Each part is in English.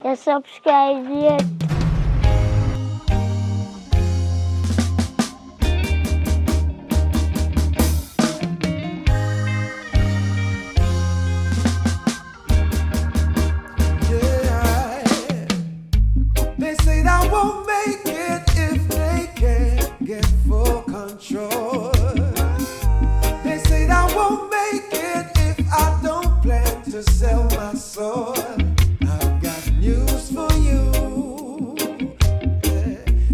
You subscribe yet? They say I won't make it if they can't get full control. They say I won't make it if I don't plan to sell my soul. I've got news for you.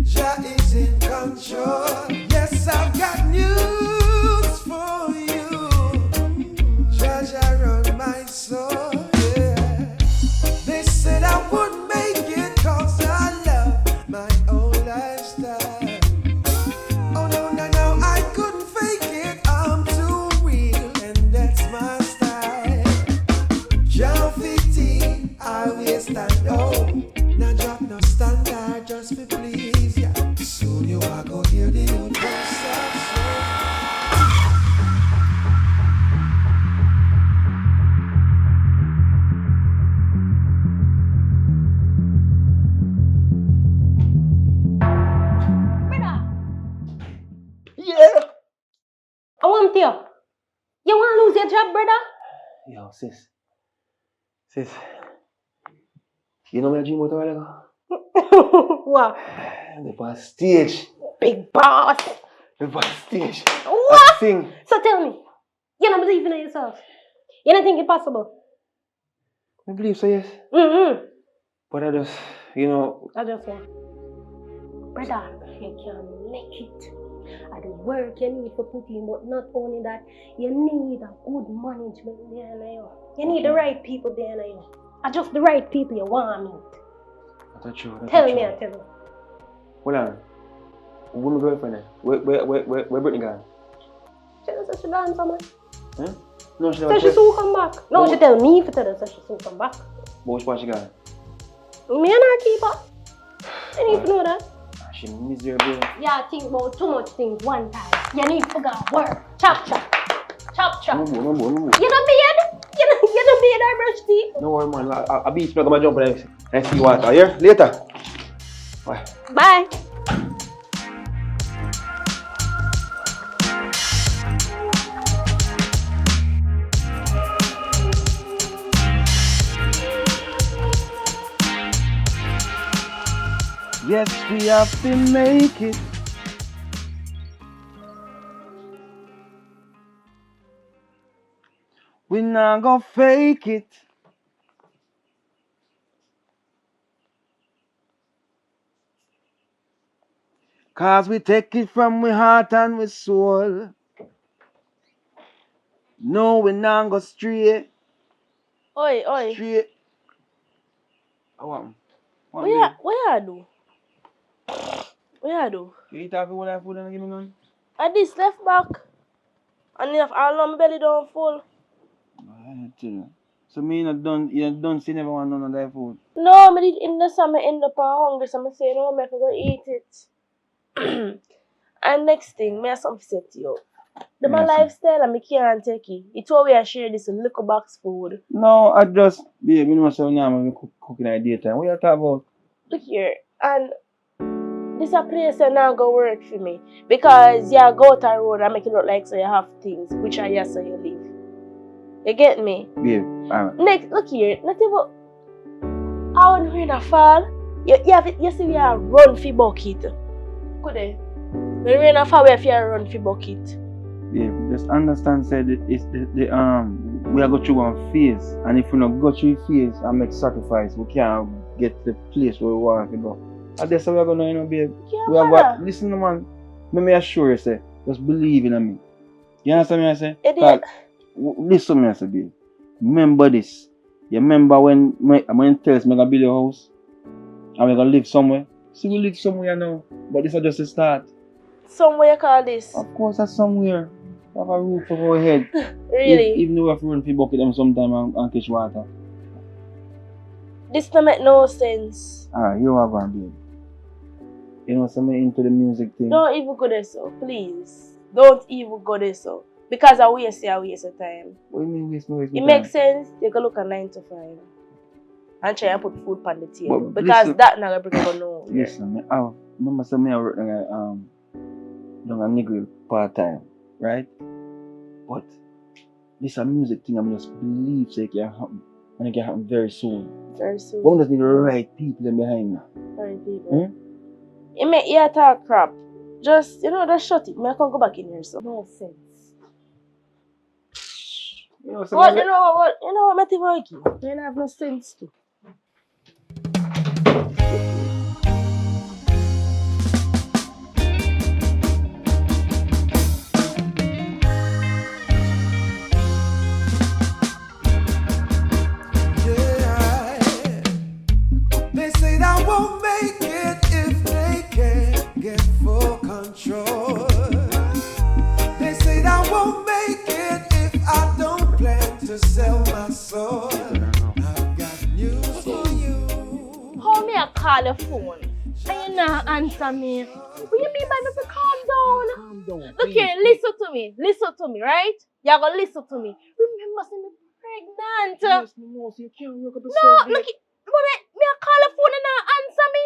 Jah is in control. Yes, I've got news for you. Jah run my soul. Yeah. They said I wouldn't make it 'cause I love my own lifestyle. Oh no, no, no, I couldn't fake it. I'm too real and that's my style. Can't fit in, I will stand up. Now drop no standard just for please ya. Soon you are go hear the old voice of soul. Yeah. I want you. You want to lose your job, brother? Yo, sis. You know me a dream about a while ago? What? The past stage. Big boss. The past stage. What? I sing. So tell me, you don't believe in yourself? You don't think it's possible? I believe so, yes. But I just, I just want, brother, you can make it. And the work you need to put in, but not only that, you need a good management there now. You need the right people there now. And just the right people you want to meet. That's true. Tell me, I tell you. Hold on. Who my girlfriend? Where Brittany gone? She said she gone somewhere. Huh? No, she So never she soon come back. No, she tell me to tell her so she soon come back. But which part she gone? Me and her keep her. I need to know that. She miserable. Yeah, think about too much things one time. You need to go work. Chop chop. Chop chop. No more. You don't beard? You don't beard or brush teeth? No worry, man. I'll be back on my jump and see what. Here? Later. Bye. Bye. Yes, we have to make it. We not gonna fake it. Cause we take it from we heart and we soul. No, we not go straight. Oi. Straight. What What you do? You eat half all that food and give me none? I this left back. And if all of my belly don't full. I tell you. So me you don't see never want none of that food. No, I did in the summer end up hungry, so I say no, I have to go eat it. And next thing, me have something to set you up. My lifestyle and me can't take it. It's how we are share this little box food. No, I just babe, you know myself now I'm cooking at daytime. What you talking about? Look here, and this a place that now go work for me. Because you go to a road and make it look like so you have things, which are yes so you live. You get me? Babe, Next, look here, not even I want rain a fall. You see we are run for bucket. Good day. When rain a fall, we have to run for bucket. babe, just understand said it's the we are go through one phase, and if we not go through phase and make sacrifice, we can't get to the place where we want to go. And that's how we are gonna babe. Yeah, We have listen man, let me assure you say, just believe in me. You understand me I say? Listen me I say, babe. Remember this. You remember when tells me gonna build your house and we're gonna live somewhere? See we live somewhere now, but this is just a start. Somewhere you call this? Of course that's somewhere. We have a roof over our head. Really? Even though we have to run for bucket them sometime and catch water. This don't make no sense. You are going babe. You know, something into the music thing. Don't even go there so, please. Don't even go there so. Because I waste of time. What do you mean waste It makes sense, you can look at 9 to 5. and try and put food on the table. But Because listen- that not bring up no. Listen, remember some I work down a nigga part time, right? But this a music thing I'm just believe so it can happen. And it can happen very soon. Very soon. One just need the right people in behind me. Very people. Hmm? You make ear talk crap. Just just shut it. Me I can go back in here so. No sense. You know, What you know what me think about you? You don't have no sense too. Yeah. They say I won't make it if they can't get full control. They say I won't make it if I don't plan to sell my soul. I've got news for you. How me I call your phone? And you not answer me. What you mean by me to calm down? Calm down. Look here, listen to me, right? You're gonna listen to me. Remember, say me pregnant. Yes, me know, so you can't work up a No, look here. But me I call the phone and not answer me.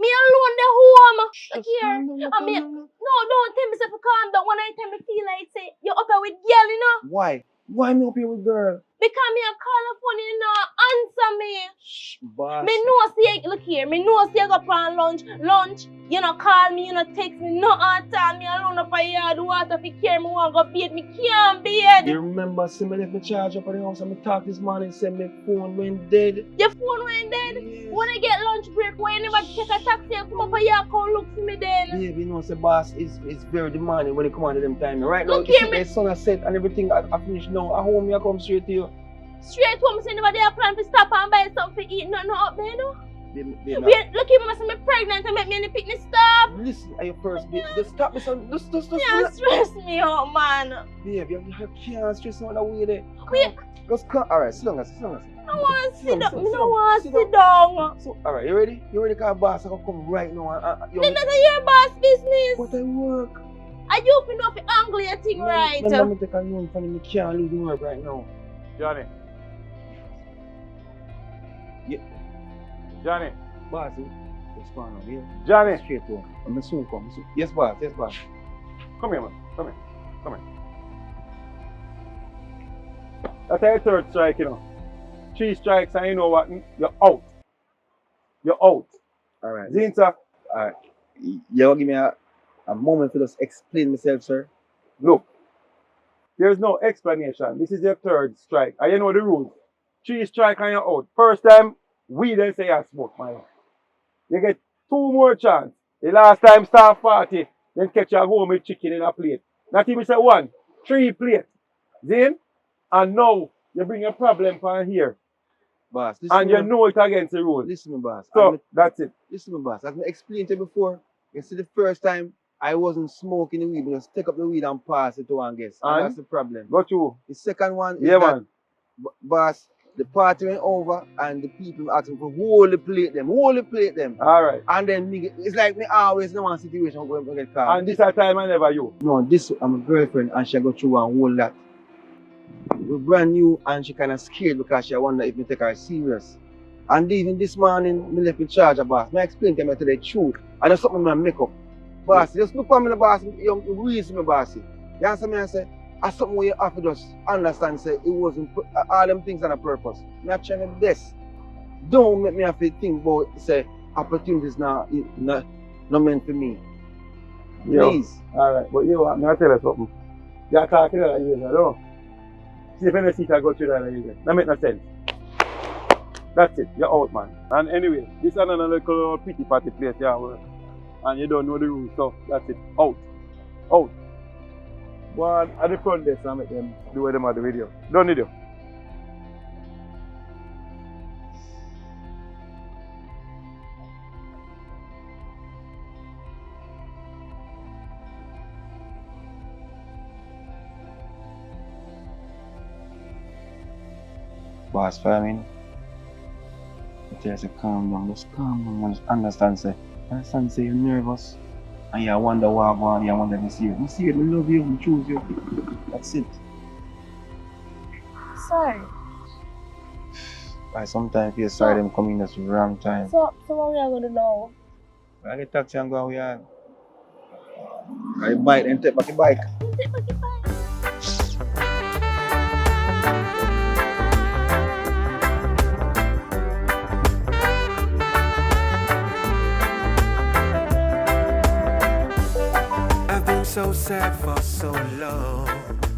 Me alone the home. Look here. No, don't tell me say to calm down. When I tell me feel like say you're up here with girl, you know. Why? Why me up here with girl? Because me I call the phone and you not answer me. Shh, boss. Me know say look here, me know say you go on lunch, you know call me, you know text me, no answer me alone up a yard water fi care me want go bathe, me can't bathe. You remember, see me left the charge up at the house and me talk this morning, say my phone went dead. Your phone went dead? Yes. When I get lunch break, why you never take a taxi and come up a yard come look for me then? Baby, you know, say boss is very demanding when it come on to them time. Right now, Look you here, see the sun has set and everything I finished now. At home, I come straight to you. Straight home, say nobody have plan to stop and buy something to eat, nothing up there, no? Baby, Wait, look here, mama say me pregnant and make me any pick me stop. listen, at your first baby. Just stop me, son. Just You stress me out, man. baby, you can't stress on the way there. Wait. Just come. Alright, sit down, sit down. I want to sit Sit down. down, Me sit don't want to down, sit down. So, alright, you ready? You ready, cause boss, I can come right now and Then that's your boss business. But I work. Are you open up the angle your thing right? Let me take a loan from me. Can't lose work right now. Johnny. Yeah. Johnny. Boss, respond now, yeah? Johnny. Straight to him. I'm soon come. Yes, boss. Yes, boss. Come here, man. Come here. Come here. That's your third strike, you know. 3 strikes and you know what? You're out. You're out. Alright. Zinta, Alright. You give me a moment to just explain myself, sir. look. There's no explanation. This is your third strike. And you know the rules. 3 strikes and you're out. First time, we then say you smoke, man. You get 2 more chance. The last time start 40, then catch you home with chicken in a plate. Not even say 1, 3 plate. Then, and now you bring a problem from here. Boss, listen And me, you know it against the rules. listen me, boss. So, that's it. Listen me, boss. As I explained to you before, you see the first time I wasn't smoking the weed, but just take up the weed and pass it to one guest. And And? that's the problem. Go to. The second one is Yeah, that, man. boss, the party went over and the people asking for hold the plate them. Alright. And then it's like me always in one situation where I get caught. And this a time I never you. No, this I'm a girlfriend and she go through one whole lot. We're brand new and she kinda scared because she wonder if we take her serious. And even this morning, me left in charge of boss. I explained to me the truth. And that's something I make up. Boss, just look for me the boss, you reason me boss. You understand me? I say, that's something where you have to just understand say it wasn't all them things on a purpose. Me I try my best. Don't make me have to think about say opportunities not meant for me. Yo. Please. Alright. But you know what? I tell you something. You're talking that years, I don't. See if any seat I go through that years. That make no sense. That's it. You're out, man. And anyway, this is another little pity party place you work. And you don't know the rules, so that's it. Out. Out. One at the front desk and make them do what them at the video. Don't need you. Boss, for me, I tell you say calm down, just calm down, man. Just understand say you're nervous and you wonder why you wonder to see you. I see you, I love you, I choose you. That's it. Sorry. I sometimes feel sorry them coming at the wrong time. So what we are gonna do now? I get taxi and go out here. I bike and take back the bike. I've been so sad for so long.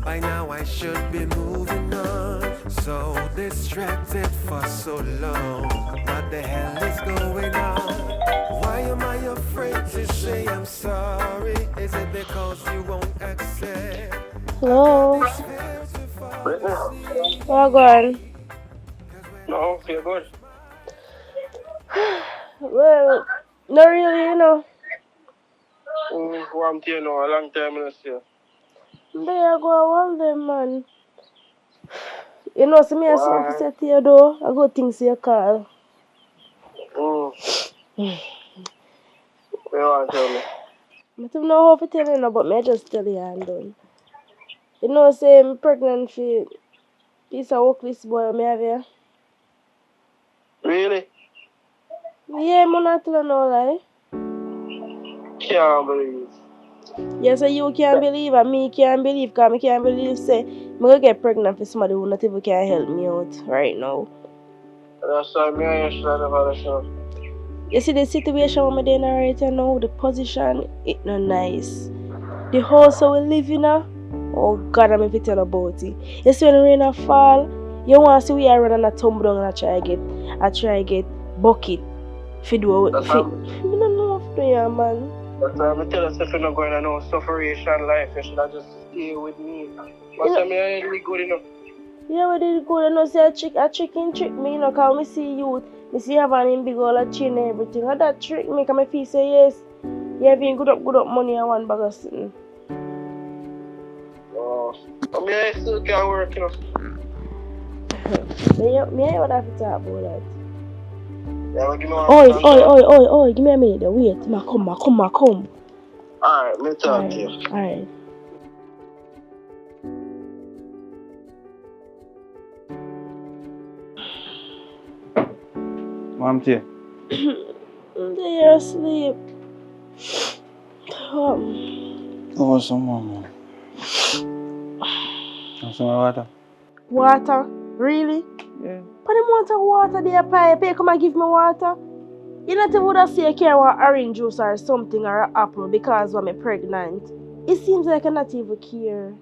By now I should be moving on. So distracted for so long. What the hell is going on? Why am I afraid to say I'm sorry? Is it because you won't accept? Hello. Brittany? What going? No, feel good. Well, not really, you know. Warm to you now, a long time in see you. They are go all them man. You know, so me I something to say to you though. I go things to your call. What you want to tell me? I don't know how to tell you now, but me I just tell you and done. You know, say I'm pregnant for piece of workless boy me have here. Really? Yeah, I'm not telling you no lie. Can't believe. Yes, so you can't believe and me can't believe because I can't believe say I'm gonna get pregnant for somebody who not even can help me out right now. That's why me and you should have had a show. You see the situation I'm in right now, the position, it's not nice. The house we live in, oh God, I'm if tell about it. You see when the rain fall, you want to see we are running a tumble down and I try get bucket. For do That's I don't know what to do, man. That's why I tell us if you're not going to know sufferation life, you should have just stay with me. But I mean, I ain't really good enough. Yeah, we did good. I know say a chicken trick me, you know, because we see you, we see you having him big old chain and everything. And that trick me, because I feel say yes, you have been good up money and one bag of something. Oh, I mean, I still can't work, you know. Me, I would have to talk about that. Yeah, give me one Oi, give me a minute. Wait, come. Alright, me talk to you. Alright. Mom, tea. They are asleep. Oh, some mama. Some water. Water? Really? Yeah. But them want water there, pipe. Hey, come and give me water. You not even would have say you care want orange juice or something or an apple because I'm pregnant. It seems like I not even care.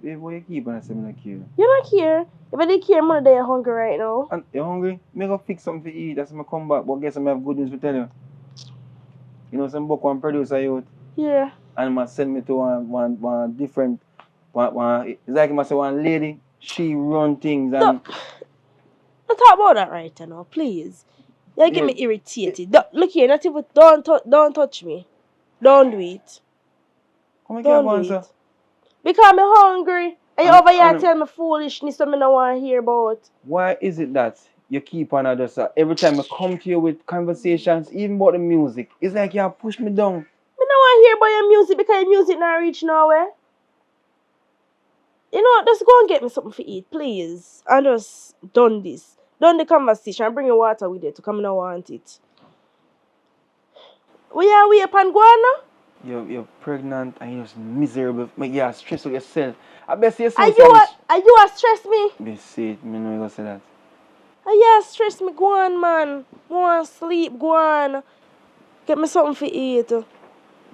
Babe, why you keep on saying I don't care? You not care? If I did care, I'm they are hungry right now. And you hungry? Me go fix something to eat. That's when I come back. But guess I have good news to tell you. You know, some book one producer youth. Yeah. And he send me to one different one. It's like he say one lady. She run things and. Don't talk about that right now, please. You get me irritated. Look here, not even don't touch me. Don't do it. Come here, go answer. Because I'm hungry. And you over here tell me foolishness that I don't want to hear about. Why is it that you keep on just every time I come to you with conversations, even about the music, it's like you push me down. I don't want to hear about your music because your music not reach nowhere. You know what, just go and get me something to eat, please. And just done this. Done the conversation and bring your water with it to come and I want it. We upon guana? You're pregnant and you're just miserable. You're stressed with yourself. I bet you Are you stress me? Be say me know you gonna say that. Yeah, stress me, go on, man. Go on, sleep, go on. Get me something to eat.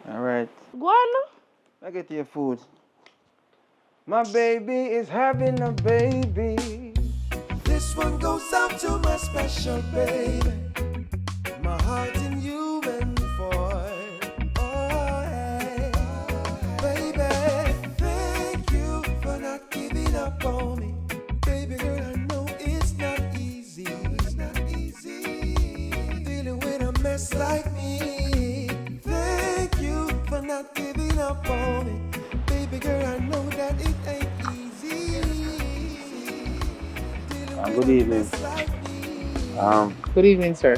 Alright. Go on. I get your food. My baby is having a baby. This one goes out to my special baby. My heart in you and for. Oh, hey. Baby, thank you for not giving up on me. Baby girl, I know it's not easy. It's not easy dealing with a mess like me. Thank you for not giving up on me. Baby girl, I know that it ain't easy. Good evening. Good evening, sir.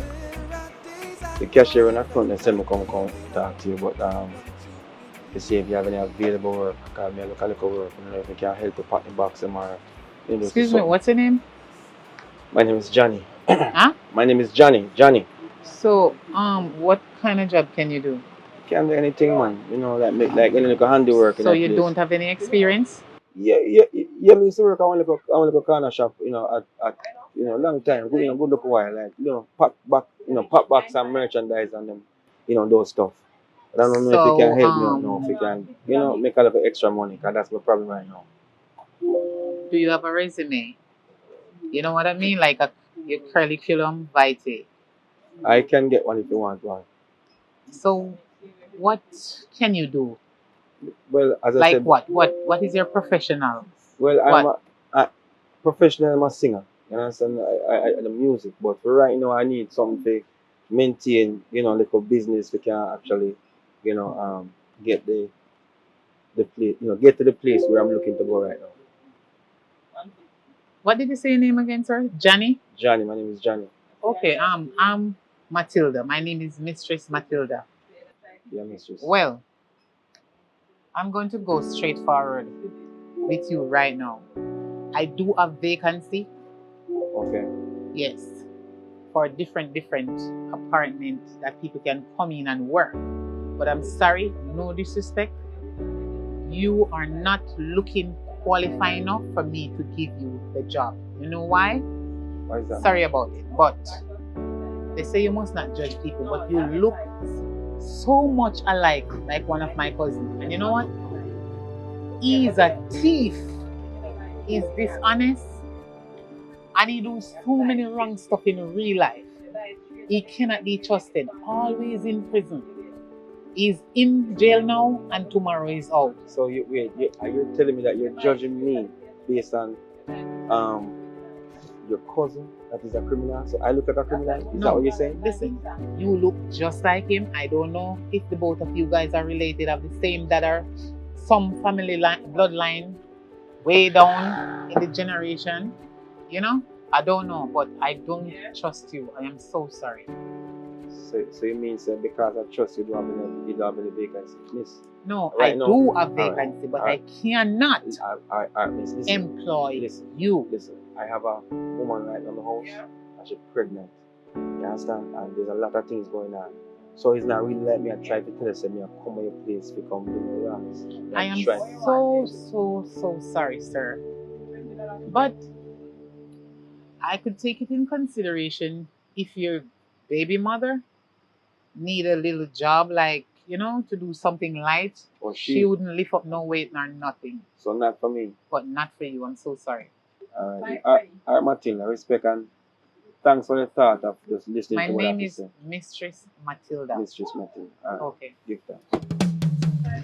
The cashier in the front they said me come talk to you, but to see if you have any available work. Because I look at work and if you can help to pack the box tomorrow. Excuse me, what's your name? My name is Johnny. Huh? My name is Johnny. Johnny. So, what kind of job can you do? Can't do anything, man. You know, like any little handiwork in So that you place. don't have any experience? Yeah. Me used to work at one little corner shop. You know, at long time. Good look a while. Like pack back some merchandise and them. Those stuff. I don't know if you can So, help me out now. If you can, make a little extra money, cause that's my problem right now. do you have a resume? You know what I mean? Like your curriculum vitae. I can get one if you want one. So, what can you do? Well, as I Like said, what? What is your professional? well, What? a professional. I'm a singer. You understand? I the music, but for right now, I need something to maintain. Little business. We can actually, get the place. Get to the place where I'm looking to go right now. What did you say your name again, sir? Johnny? Johnny. My name is Johnny. Okay, I'm Matilda. My name is Mistress Matilda. Yeah, mistress. Well, I'm going to go straight forward with you right now. I do have vacancy, Okay. yes, for different apartments that people can come in and work. But I'm sorry, no disrespect. You are not looking qualified enough for me to give you the job. You know why? Why is that? Sorry about it, but they say you must not judge people, but you look so much alike like one of my cousins. And you know what? He's a thief. He's dishonest. And he does so many wrong stuff in real life. He cannot be trusted. Always in prison. He's in jail now and tomorrow he's out. So are you telling me that you're judging me based on your cousin that is a criminal? So I look like a criminal? Is that what you're saying? Listen, you look just like him. I don't know if the both of you guys are related, have the same dad or some family bloodline way down in the generation. I don't know, but I don't trust you. I am so sorry. So you mean because I trust you, you don't have any vacancy? Miss? No, Right I now. do have vacancy, but Alright. I cannot Miss, listen. employ Listen. you. Listen, I have a woman right now in the house and she's pregnant. You understand? And there's a lot of things going on. So it's not really like me. I try to tell her, me, I come to your place, become the rams. I am so sorry, sir. But I could take it in consideration if your baby mother need a little job, like, to do something light. Or She wouldn't lift up no weight nor nothing. So not for me. But not for you. I'm so sorry. Alright, Matilda, respect and thanks for the thought of just listening My to what I have name to is say. Mistress Matilda. Mistress Matilda. Alright. Okay. Give that.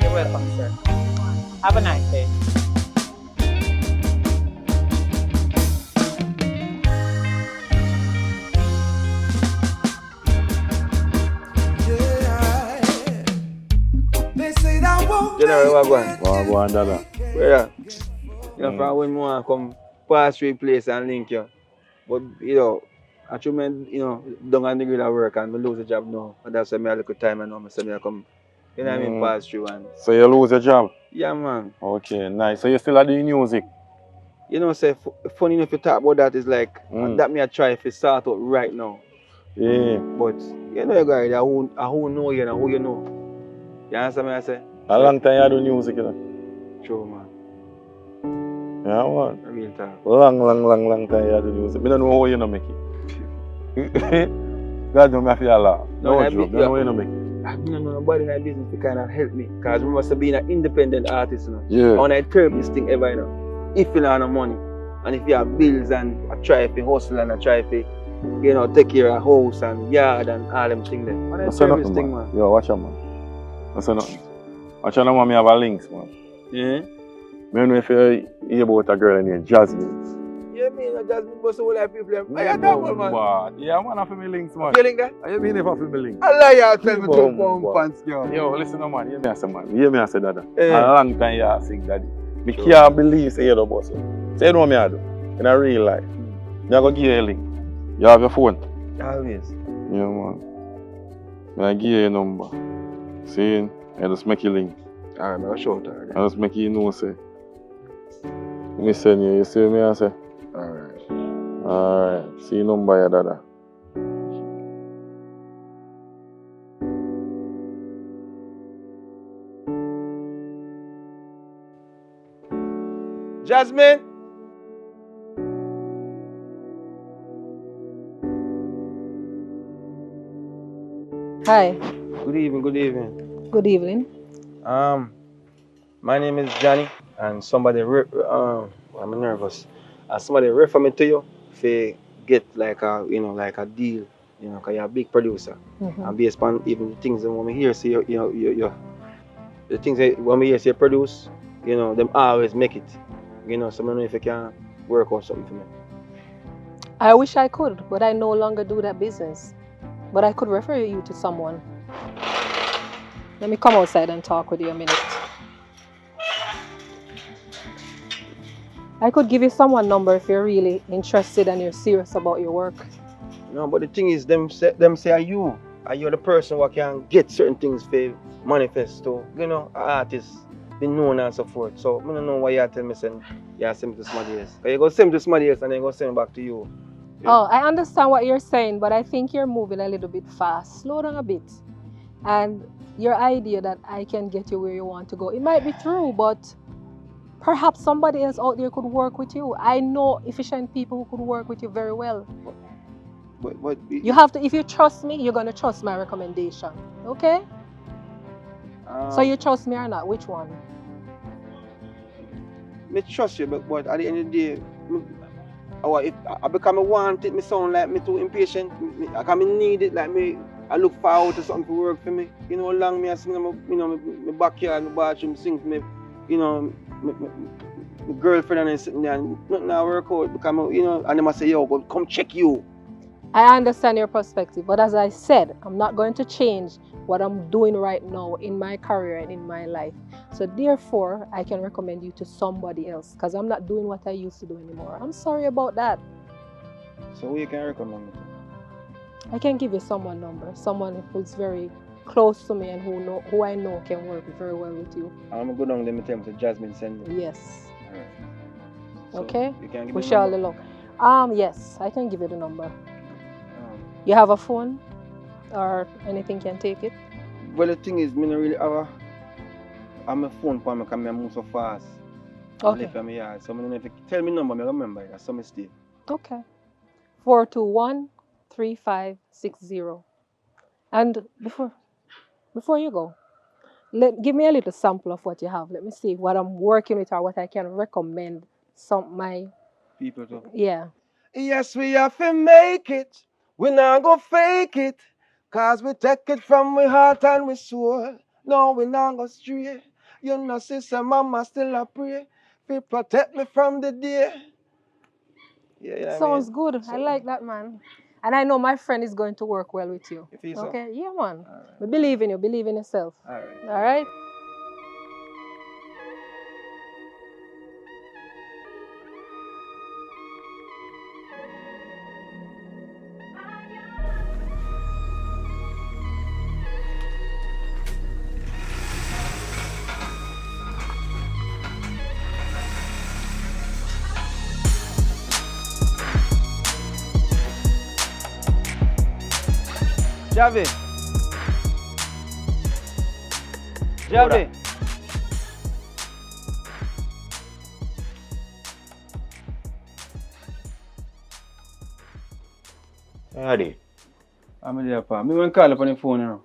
You're welcome, sir. Have a nice day. They say that won't General, make what it Go on, Dada. Where? From when I come pass through place and link you. But actually down on the grid at work and I lose a job now. And that's why I look at time and now I say I come pass through and So you lose your job? yeah, man. Okay, nice. So you still are doing music? Say funny enough you talk about that is like that me I try if start out right now. Yeah. But you guys who know you and who you know. You understand what I say? A long time you do music, True, man. Yeah, man. I real talk. Long time you do music. I don't know how you make it. God don't make you laugh. No joke. I don't know how you make it. I don't know nobody in that business to kind of help me. Because remember being an independent artist, Yeah. And I tell this thing ever, If you don't have no money, and if you have bills and I try to hustle and I try to, take care of house and yard and all them things there. And I That's tell nothing, this thing, man. man. Yo, watch out, man. That's nothing. Watch out, man. Me have a links, man. Yeah? I don't know if you hear about a girl named Jasmine. Yeah, me, Jasmine, but so like people. I got that one, man. Yeah, man, I feel me links, man. You link that? I mean if I feel me links. I lie you tell me Boom, 2 pound boom. pants, girl. Yo, listen, man. Hear me I say, man. Hear me I say, Dada. Yeah. A long time you sing, Daddy. Me can't believe say you don't boss. So you know what I do? In a real life. Me I go give you a link. You have your phone? Always. Yeah, man. I give you a number. See, I just make you link. Alright, I'll show it already. I just make you know, say. Me send you see me I say? Alright. Alright, see number ya dada. Jasmine? Hi, Good evening, good evening. good evening. My name is Johnny, and I'm nervous. Somebody refer me to you to get like a deal, cause you're a big producer. And based upon even the things that when we hear, say the things that when we hear say produce, them always make it. So I don't know if you can work out something for me. I wish I could, but I no longer do that business. But I could refer you to someone. Let me come outside and talk with you a minute. I could give you someone number if you're really interested and you're serious about your work. No, but the thing is, them say are you the person who can get certain things for manifest to, an artist, be known and so forth. So I don't know why you tell me saying you send me to somebody else. Cause you go send me to somebody else and then go send it back to you. Yeah. Oh, I understand what you're saying, but I think you're moving a little bit fast. Slow down a bit. And your idea that I can get you where you want to go, it might be true, but perhaps somebody else out there could work with you. I know efficient people who could work with you very well. But You have to, if you trust me, you're going to trust my recommendation. Okay? So you trust me or not? Which one? Me trust you, but at the end of the day, if I become a want it, me sound like me too impatient. I can need it like me. I look forward to something to work for me. How long me I sing in my backyard, my bathroom, sing for me. My girlfriend and sitting there, and nothing I work out. Become and they must say, yo, but come check you. I understand your perspective, but as I said, I'm not going to change what I'm doing right now in my career and in my life. So therefore, I can recommend you to somebody else because I'm not doing what I used to do anymore. I'm sorry about that. So who you can recommend me? I can give you someone number, someone who's very close to me and who I know can work very well with you. I'm going down there and tell him to Jasmine send me. Yes. All right. So Okay. you can give Wish me you the all the number? luck. Yes, I can give you the number. You have a phone or anything can take it? Well, the thing is, me not really have a phone for me because I move so fast. Okay. Left from my yard. So I don't know if you tell me number, I remember it. That's some mistake. Okay. 421-3560. And before you go, give me a little sample of what you have. Let me see what I'm working with or what I can recommend my People too. Yeah. Yes, we have to make it. We not go fake it. Cause we take it from we heart and we soul. No, we not go stray. You know, sister, mama still a pray. Fi protect me from the day. Yeah, Sounds I mean, good. I like that, man. And I know my friend is going to work well with you. You feel so? Okay? Yeah, man. Alright. We believe in you. Believe in yourself. Alright. All right? Javi. Javi. Adi. I'm there, pa. Me want call up on the phone now.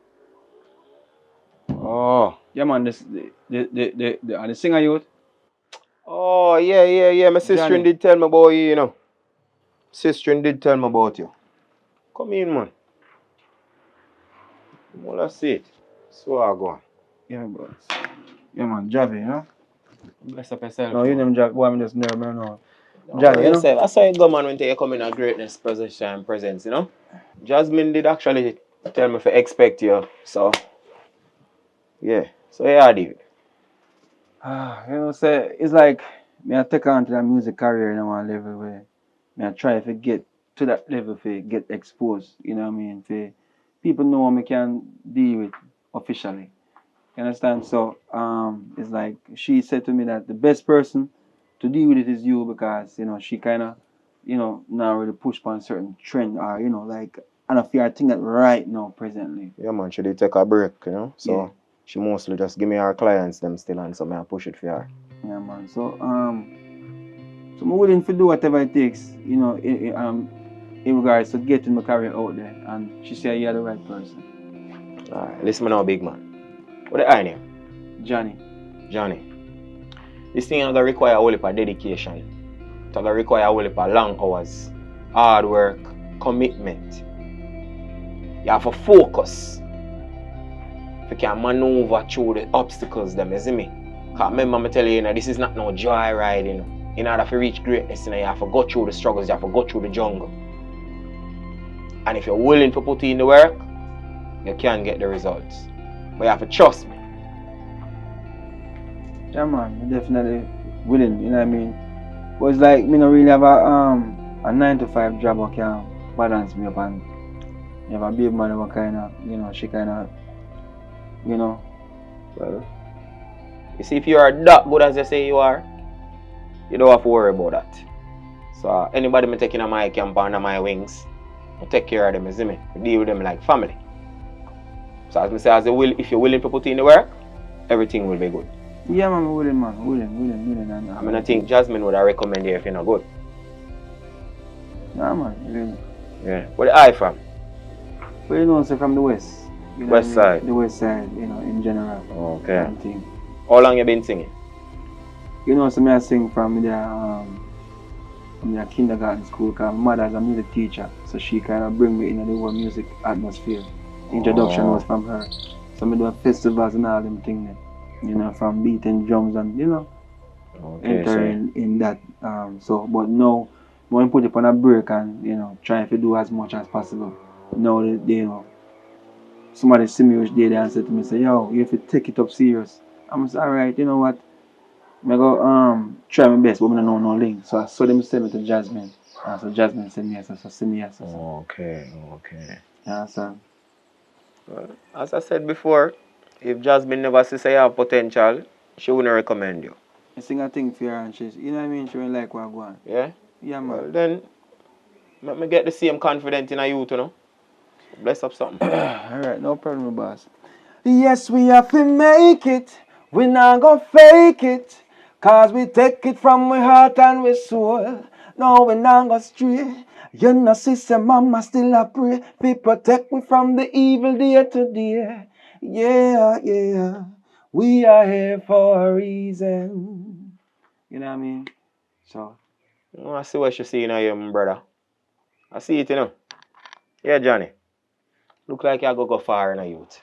Oh. Yeah, man. The singer youth. Oh, yeah. My sister Johnny. did tell me about you, Sister did tell me about you. Come in, man. Well, that's it. So I go on. Yeah, but. Yeah, man. Javi, Bless up yourself. No, you name Javi. Boy, I'm just nervous, No, Javi, I saw you go, man, when you come in a greatness position and presence, Jasmine did actually tell me to expect you, so yeah. So yeah, dude. Say it's like me I take on to that music career in one level where me I try to get to that level to get exposed, you know what I mean? For people know me can deal with officially. You understand? So it's like she said to me that the best person to deal with it is you because, she kinda you know, now really push on certain trend or, you know, like, I don't feel I think that right now, presently. Yeah, man, she did take a break, you know. So Yeah. she mostly just give me her clients them still and so I push it for her. Yeah, man. So I'm willing to do whatever it takes, you know, in regards to getting my career out there. And she said you're the right person. Alright, listen me now, big man. What the I name? Johnny. Johnny. This thing is gonna require a whole heap of dedication. It's gonna require a whole heap of long hours, hard work, commitment. You have to focus. If you can maneuver through the obstacles, them, you see me? Because remember, I tell you, this is not no joyride, you know. In order to reach greatness, you know, you have to go through the struggles, you have to go through the jungle. And if you're willing to put in the work, you can get the results. But you have to trust me. Yeah, man, I'm definitely willing, you know what I mean? But it's like, me not really have a 9 to 5 job that can balance me up, and you have a baby man who kind of, you know, she kind of, you know. Well, you see, if you are that good as you say you are, you don't have to worry about that. So anybody me taking on my camp under my wings, I take care of them, you see me? I deal with them like family. So as I say, if you're willing to put in the work, everything will be good. Yeah, man, I'm willing, man. Willing. And, I mean, I think Jasmine would have recommend you if you're not good. Yeah, man, really. Yeah. Where the eye from? But you know, so from the west. You know West side? The west side, you know, in general. Okay. And thing. How long you been singing? You know, so I sing from the kindergarten school, because my mother is a music teacher, so she kind of bring me in the whole music atmosphere. Introduction was from her. So I do festivals and all them things, you know, from beating drums and, you know, entering in that. So, but now, when I put it on a break and, you know, trying to do as much as possible. Now, they you know, somebody see me which day they and said to me, say, yo, you have to take it up serious. I'm say, alright, you know what? I go try my best, but I don't know no link. So I saw them send me to Jasmine. So Jasmine send me yes, so send me yes. Okay. Yeah, so. Well, as I said before, if Jasmine never see say you have potential, she wouldn't recommend you. I sing a thing for her and she's, you know what I mean? She won't like what I go on. Yeah? Yeah, man. Well, then, let me get the same confidence in you, you know? Bless up something. Alright, no problem, boss. Yes, we have to make it. We not gonna fake it. Cause we take it from we heart and we soul. No, we not gonna stray. You know, sister, mama still a pray. We protect me from the evil day to day. Yeah. We are here for a reason. You know what I mean? So. I see what you see in you, my brother. I see it, you know. Yeah, Johnny. Look like you go far in a youth.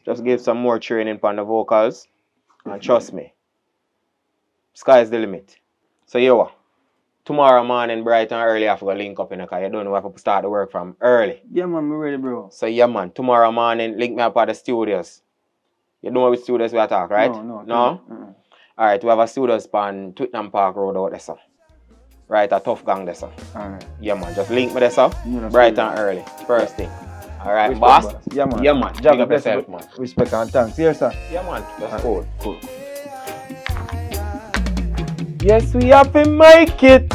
Just give some more training on the vocals. And trust me, sky's the limit. So, yo, tomorrow morning, bright and early, I have to go link up in the car. You don't know if I have to start the work from early. Yeah, man, I'm ready, bro. So, yeah, man, tomorrow morning, link me up at the studios. You know which studios we are talking, right? No? Alright, we have a studios on Twickenham Park Road out there, sir. Right, a tough gang there, sir. Alright. Yeah, man, just link me there, sir. Bright and early. First thing. Alright, boss? Yeah, man. Yeah, man. Big up yourself, man. Respect and thanks. Yes, sir. Yeah, man. That's cool. Yes, we have to make it.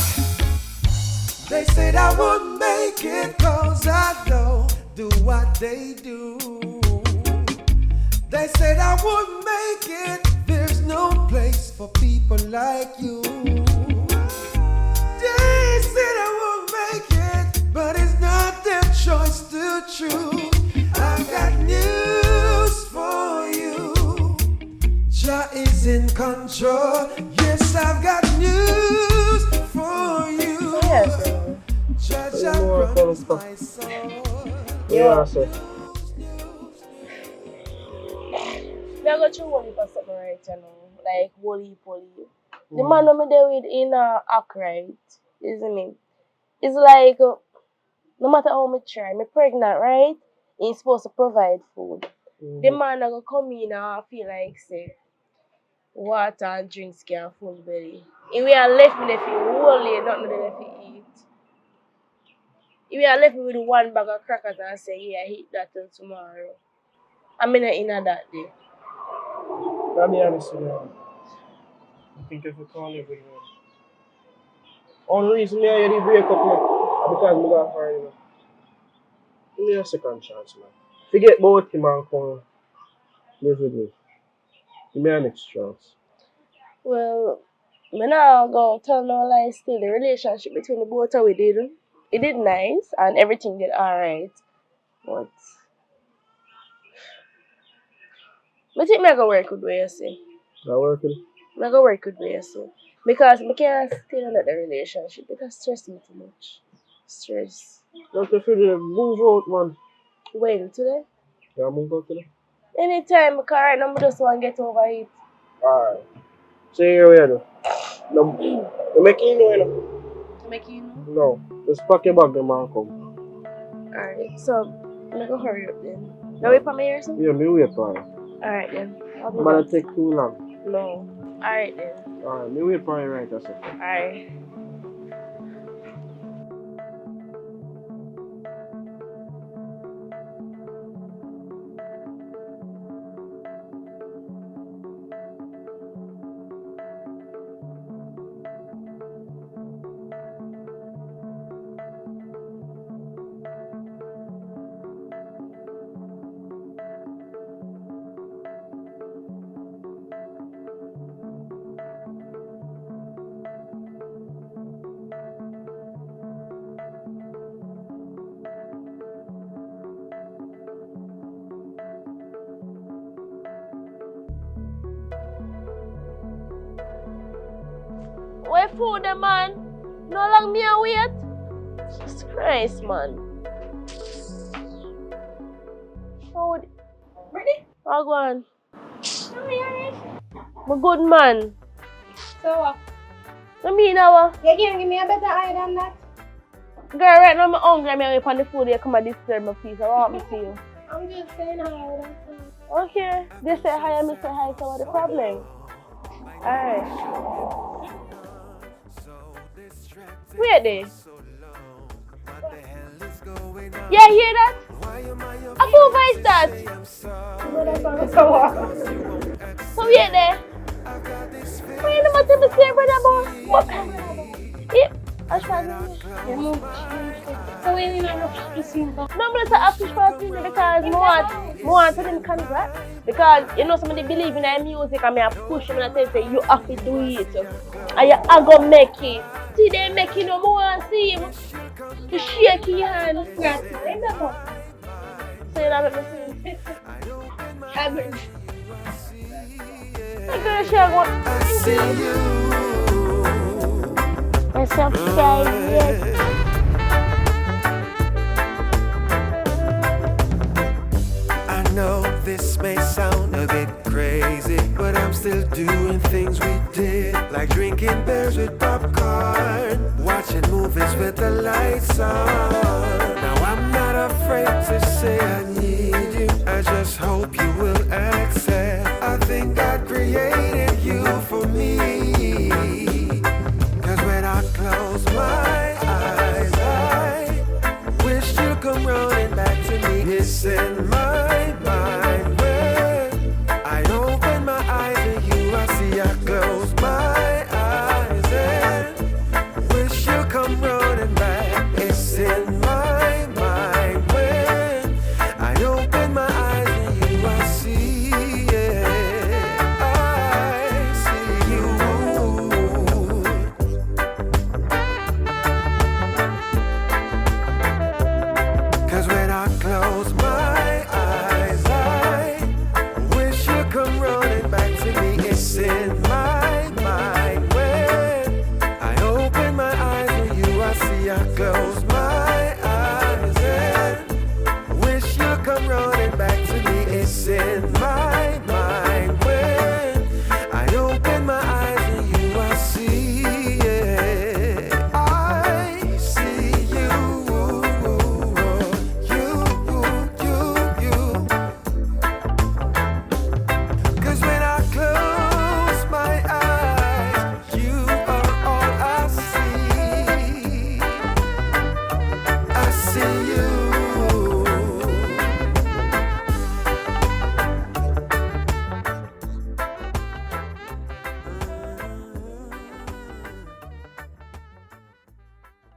They said I would make it cause I don't do what they do. They said I would make it. There's no place for people like you. They said I would make it, but it's not their choice to choose. I've got news for you. Jah is in control. Yes, I've got news for you. Jah promised my soul. Yeah, sir. Me I go through one heap of something right now. Like holy. The man who me there with in act right, isn't it? It's like no matter how me try, me pregnant, right? He's supposed to provide food. The man I go come in and feel like say water and drinks can full belly. If we are left me if you wholly nothing left to eat. If we are left me with one bag of crackers and say, yeah, eat that till tomorrow. I'm not in that day. I'll be honest with you. I think if you call everyone, Only reason me and you break up, man, because me got find you. Give me a second chance, man. Forget about him and come live with me. Give me a next chance. Well, me now go tell no lies still. The relationship between the both of we did. It did nice and everything did alright. But I think I go work with what you say. That working? I go work with what you say. Because I can't stay in that relationship because stress me too much. Stress. Don't you feel the move out, man? When today? Yeah, move out today. Anytime, because right now I just want to get over it. Alright. Say here we are. No, you make you know, you know. To make you know? No. Just pack your bag, them and come. Alright, so I'm gonna hurry up then. You wait for me or something? Yeah, me wait for you. Alright then. I'll be But back. it take too long. No. Alright then. Alright, me wait for you right a second. Alright. Where food, man? No long me a wait. Jesus Christ, man. Oh, Ready? I'll go on. No, you alright? I'm a good man. So what? I mean, now, You can't give me a better eye than that. girl, right now I'm hungry. I'm wait on the food. You come and disturb my peace. I want me to you. I'm just saying hi, that's all. Okay. They say hi, and me say hi. So what's the problem? Alright. Wait there. Yeah, hear that? A who voice that? So what? So wait there. Why you not tell me say brother boy? What? Yeah. I try to You move. So when you know, just seem back. no, I'm not a fish for season because more to them congrats. Because you know somebody believe in their music and me I push them and I say you have to do it. And you are gonna make it. See they make it no more and see him. You shake your hand. Right. Ain't that what? So you know what I'm saying? Average. I'm gonna share one. I see you. And subscribe yet. I know this may sound a bit crazy, but I'm still doing things we did, like drinking beers with popcorn, watching movies with the lights on. Now I'm not afraid to say I need you. I just hope you will accept. I think God created you for me. 'Cause when I close my eyes, I wish you'd come running back to me, missing my